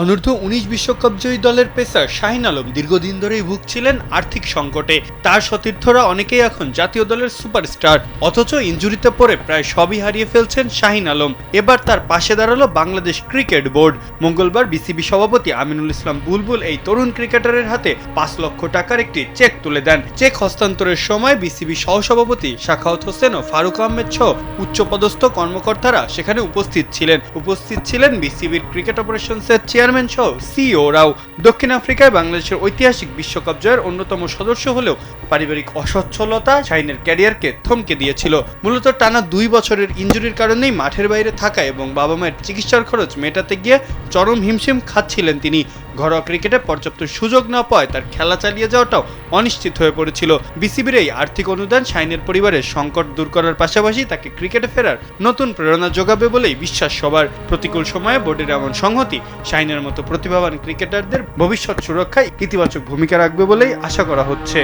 অনূর্ধ্ব-19 বিশ্বকাপ জয়ী দলের পেসার শাহিন আলম দীর্ঘদিন ধরেই ভুগছিলেন আর্থিক সংকটে। তার সতীর্থরা অনেকেই এখন জাতীয় দলের সুপারস্টার, অথচ ইনজুরিতে পড়ে প্রায় সবই হারিয়ে ফেলছেন শাহিন আলম। এবার তার পাশে দাঁড়ালো বাংলাদেশ ক্রিকেট বোর্ড। মঙ্গলবার বিসিবি সভাপতি আমিনুল ইসলাম বুলবুল এই তরুণ ক্রিকেটারের হাতে 5 লক্ষ টাকার একটি চেক তুলে দেন। চেক হস্তান্তরের সময় বিসিবি সহসভাপতি সাখাওয়াত হোসেন ও ফারুক আহমেদ সহ উচ্চপদস্থ কর্মকর্তারা সেখানে উপস্থিত ছিলেন বিসিবির ক্রিকেট অপারেশনসের চেয়ারম্যান সহ সিইওরাও। দক্ষিণ আফ্রিকায় বাংলাদেশের ঐতিহাসিক বিশ্বকাপ জয়ের অন্যতম সদস্য হলেও পারিবারিক অসচ্ছলতা শাহিনের ক্যারিয়ারকে থমকে দিয়েছিল। মূলত টানা 2 বছরের ইনজুরির কারণেই মাঠের বাইরে থাকা এবং বাবা মায়ের চিকিৎসার খরচ মেটাতে গিয়ে চরম হিমশিম খাচ্ছিলেন তিনি। ঘরোয়া ক্রিকেটে পর্যাপ্ত সুযোগ না পাওয়ায় তার খেলা চালিয়ে যাওয়াটাও অনিশ্চিত হয়ে পড়েছিল। বিসিবির এই আর্থিক অনুদান শাহিনের পরিবারের সংকট দূর করার পাশাপাশি তাকে ক্রিকেটে ফেরার নতুন প্রেরণা যোগাবে বলেই বিশ্বাস সবার। প্রতিকূল সময়ে বোর্ডের এমন সংহতি শাহিনের মতো প্রতিভাবান ক্রিকেটারদের ভবিষ্যৎ সুরক্ষায় ইতিবাচক ভূমিকা রাখবে বলেই আশা করা হচ্ছে।